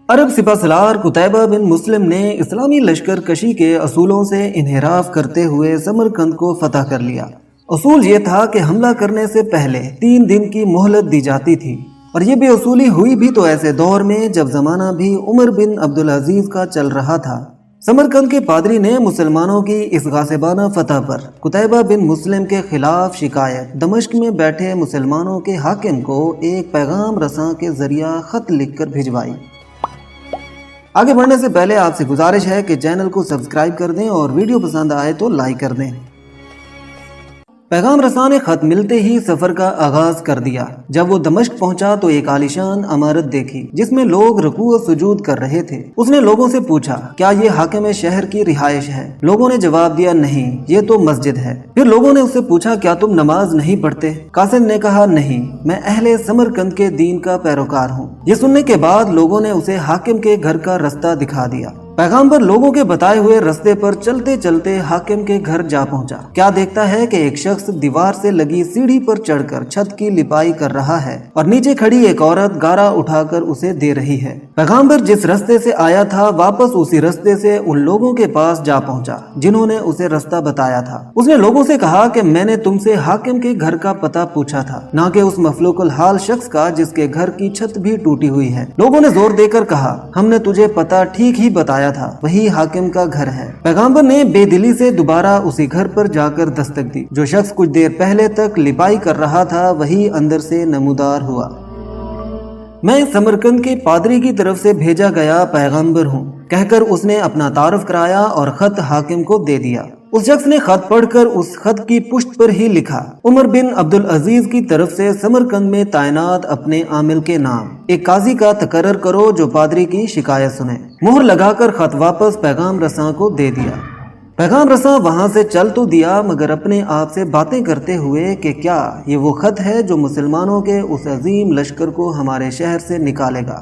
अरब सिपहसालार कुतैबा बिन मुस्लिम ने इस्लामी लश्कर कशी के असूलों से इन्हिराफ करते हुए समरकंद को फतह कर लिया। असूल ये था कि हमला करने से पहले 3 दिन की मोहलत दी जाती थी, और ये बेअसूली हुई भी तो ऐसे दौर में जब जमाना भी उमर बिन अब्दुल अजीज का चल रहा था। समरकंद के पादरी ने मुसलमानों की इस गासिबाना फतह पर कुतैबा बिन मुस्लिम के खिलाफ शिकायत दमिश्क में बैठे मुसलमानों के हाकिम को एक पैगाम रसां के जरिया खत लिखकर भिजवाई। आगे बढ़ने से पहले आपसे गुजारिश है कि चैनल को सब्सक्राइब कर दें और वीडियो पसंद आए तो लाइक कर दें। पैगाम रसा ने खत मिलते ही सफर का आगाज कर दिया। जब वो दमिश्क पहुंचा तो एक आलीशान इमारत देखी जिसमें लोग रुकू और सुजूद कर रहे थे। उसने लोगों से पूछा, क्या ये हाकिम शहर की रिहाइश है? लोगों ने जवाब दिया, नहीं, ये तो मस्जिद है। फिर लोगों ने उससे पूछा, क्या तुम नमाज नहीं पढ़ते? कासिम ने कहा, नहीं, मैं अहले समरकंद के दीन का पैरोकार हूँ। ये सुनने के बाद लोगों ने उसे हाकिम के घर का रास्ता दिखा दिया। पैगंबर लोगों के बताए हुए रास्ते पर चलते चलते हाकिम के घर जा पहुंचा। क्या देखता है कि एक शख्स दीवार से लगी सीढ़ी पर चढ़कर छत की लिपाई कर रहा है और नीचे खड़ी एक औरत गारा उठाकर उसे दे रही है। पैगंबर जिस रास्ते से आया था वापस उसी रास्ते से उन लोगों के पास जा पहुंचा जिन्होंने उसे रास्ता बताया था। उसने लोगों से कहा कि मैंने तुमसे हाकिम के घर का पता पूछा था, न कि उस मफलूकुल हाल शख्स का जिसके घर की छत भी टूटी हुई है। लोगों ने जोर देकर कहा, हमने तुझे पता ठीक ही बताया था, वही हाकिम का घर है। पैगंबर ने बेदिली से दोबारा उसी घर पर जाकर दस्तक दी। जो शख्स कुछ देर पहले तक लिपाई कर रहा था वही अंदर से नमूदार हुआ। मैं समरकंद के पादरी की तरफ से भेजा गया पैगंबर हूँ, कहकर उसने अपना तारुफ कराया और खत हाकिम को दे दिया। उस शख्स ने खत पढ़कर उस खत की पुष्ट पर ही लिखा, उमर बिन अब्दुल अजीज की तरफ से समरकंद में तैनात अपने आमिल के नाम एक काजी का तकर्रर करो जो पादरी की शिकायत सुने। मोहर लगाकर खत वापस पैगाम रसां को दे दिया। पैगाम रसां वहां से चल तो दिया मगर अपने आप से बातें करते हुए कि क्या ये वो खत है जो मुसलमानों के उस अजीम लश्कर को हमारे शहर से निकालेगा।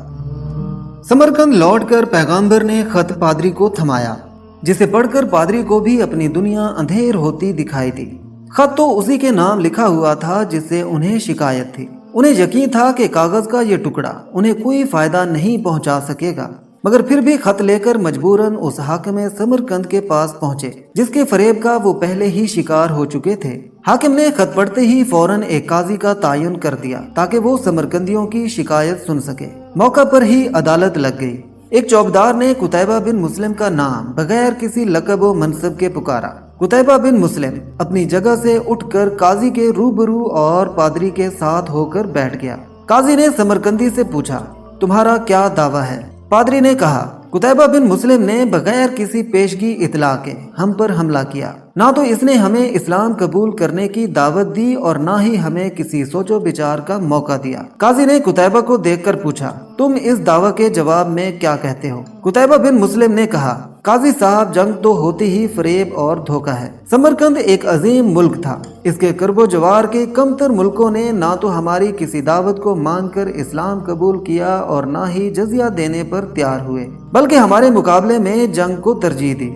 समरकंद लौटकर पैगंबर ने खत पादरी को थमाया, जिसे पढ़कर पादरी को भी अपनी दुनिया अंधेर होती दिखाई दी। खत तो उसी के नाम लिखा हुआ था जिससे उन्हें शिकायत थी। उन्हें यकीन था कि कागज का ये टुकड़ा उन्हें कोई फायदा नहीं पहुंचा सकेगा, मगर फिर भी खत लेकर मजबूरन उस हाकिम समरकंद के पास पहुंचे जिसके फरेब का वो पहले ही शिकार हो चुके थे। हाकिम ने खत पढ़ते ही फौरन एक काजी का तायुन कर दिया ताकि वो समरकंदियों की शिकायत सुन सके। मौका पर ही अदालत लग गई। एक चौकीदार ने कुतैबा बिन मुस्लिम का नाम बगैर किसी लकब व मनसब के पुकारा। कुतैबा बिन मुस्लिम अपनी जगह से उठकर काजी के रूबरू और पादरी के साथ होकर बैठ गया। काजी ने समरकंदी से पूछा, तुम्हारा क्या दावा है? पादरी ने कहा, कुतैबा बिन मुस्लिम ने बगैर किसी पेशगी इतला के हम पर हमला किया। ना तो इसने हमें इस्लाम कबूल करने की दावत दी और ना ही हमें किसी सोचो विचार का मौका दिया। काजी ने कुतैबा को देखकर पूछा, तुम इस दावा के जवाब में क्या कहते हो? कुतैबा बिन मुस्लिम ने कहा, काजी साहब, जंग तो होती ही फरेब और धोखा है। समरकंद एक अजीम मुल्क था। इसके करबो जवार के कमतर मुल्कों ने ना तो हमारी किसी दावत को मानकर इस्लाम कबूल किया और ना ही जजिया देने पर तैयार हुए, बल्कि हमारे मुकाबले में जंग को तरजीह दी।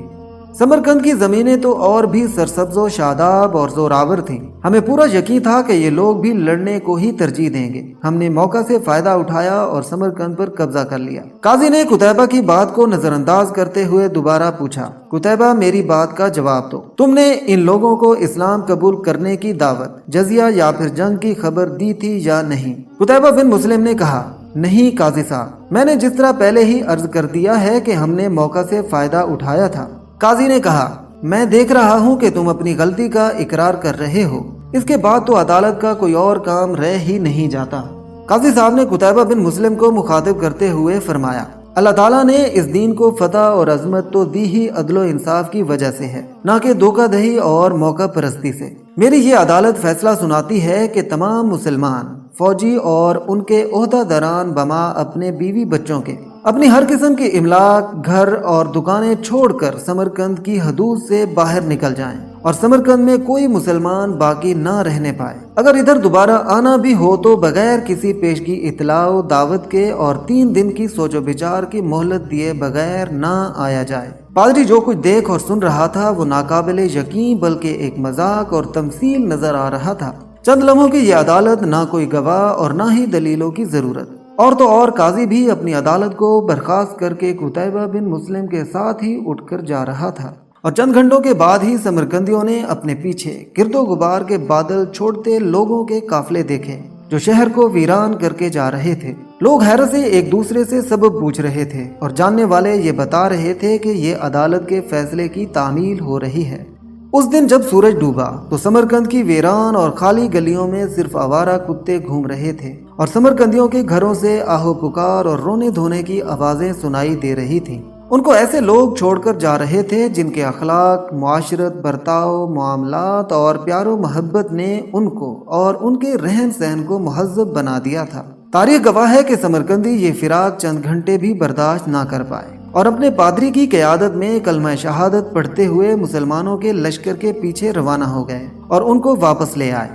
समरकंद की जमीनें तो और भी सरसब्जो शादाब और जोरावर थीं। हमें पूरा यकीन था कि ये लोग भी लड़ने को ही तरजीह देंगे। हमने मौका से फायदा उठाया और समरकंद पर कब्जा कर लिया। काजी ने कुतैबा की बात को नजरअंदाज करते हुए दोबारा पूछा, कुतैबा, मेरी बात का जवाब दो। तुमने इन लोगों को इस्लाम कबूल करने की दावत, जजिया या फिर जंग की खबर दी थी या नहीं? कुतैबा बिन मुस्लिम ने कहा, नहीं काजी साहब, मैंने जिस तरह पहले ही अर्ज कर दिया है कि हमने मौका से फायदा उठाया था। काजी ने कहा, मैं देख रहा हूँ कि तुम अपनी गलती का इकरार कर रहे हो। इसके बाद तो अदालत का कोई और काम रह ही नहीं जाता। काजी साहब ने कुतैबा बिन मुस्लिम को मुखातिब करते हुए फरमाया, अल्लाह ताला ने इस दीन को फतह और अजमत तो दी ही अदलो इंसाफ की वजह से है, ना कि धोखाधड़ी और मौका परस्ती से। मेरी ये अदालत फैसला सुनाती है कि तमाम मुसलमान फौजी और उनके ओहदादारान बमा अपने बीवी बच्चों के अपनी हर किस्म की इमलाक, घर और दुकानें छोड़कर समरकंद की हदूद से बाहर निकल जाएं और समरकंद में कोई मुसलमान बाकी ना रहने पाए। अगर इधर दोबारा आना भी हो तो बगैर किसी पेशगी इतलाओ दावत के और 3 दिन की सोचो विचार की मोहलत दिए बगैर ना आया जाए। पादरी जो कुछ देख और सुन रहा था वो नाकाबिले यकीन बल्कि एक मजाक और तमसील नजर आ रहा था। चंद लम्हों की यह अदालत ना कोई गवाह और ना ही दलीलों की जरूरत। اور تو اور قاضی بھی اپنی عدالت کو برخاست کر کے قتیبہ بن مسلم کے ساتھ ہی اٹھ کر جا رہا تھا، اور چند گھنٹوں کے بعد ہی سمرقندیوں نے اپنے پیچھے گرد و غبار کے بادل چھوڑتے لوگوں کے قافلے دیکھے جو شہر کو ویران کر کے جا رہے تھے۔ لوگ حیرت سے ایک دوسرے سے سبب پوچھ رہے تھے اور جاننے والے یہ بتا رہے تھے کہ یہ عدالت کے فیصلے کی تعمیل ہو رہی ہے۔ اس دن جب سورج ڈوبا تو سمرقند کی ویران اور خالی گلیوں میں صرف آوارہ کتے گھوم رہے تھے، اور سمرقندیوں کے گھروں سے آہو پکار اور رونے دھونے کی آوازیں سنائی دے رہی تھیں۔ ان کو ایسے لوگ چھوڑ کر جا رہے تھے جن کے اخلاق، معاشرت، برتاؤ، معاملات اور پیار و محبت نے ان کو اور ان کے رہن سہن کو مہذب بنا دیا تھا۔ تاریخ گواہ ہے کہ سمرقندی یہ فراق چند گھنٹے بھی برداشت نہ کر پائے اور اپنے پادری کی قیادت میں کلمہ شہادت پڑھتے ہوئے مسلمانوں کے لشکر کے پیچھے روانہ ہو گئے اور ان کو واپس لے آئے۔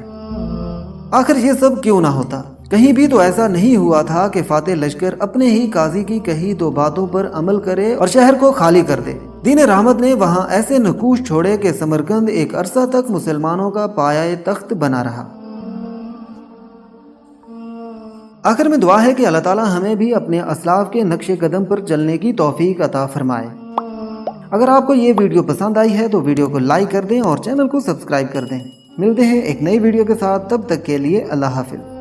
آخر یہ سب کیوں نہ ہوتا؟ کہیں بھی تو ایسا نہیں ہوا تھا کہ فاتح لشکر اپنے ہی قاضی کی کہی دو باتوں پر عمل کرے اور شہر کو خالی کر دے۔ دین رحمت نے وہاں ایسے نقوش چھوڑے کہ سمرقند ایک عرصہ تک مسلمانوں کا پایہ تخت بنا رہا۔ آخر میں دعا ہے کہ اللہ تعالی ہمیں بھی اپنے اسلاف کے نقش قدم پر چلنے کی توفیق عطا فرمائے۔ اگر آپ کو یہ ویڈیو پسند آئی ہے تو ویڈیو کو لائک کر دیں اور چینل کو سبسکرائب کر دیں۔ ملتے ہیں ایک نئی ویڈیو کے ساتھ، تب تک کے لیے اللہ حافظ۔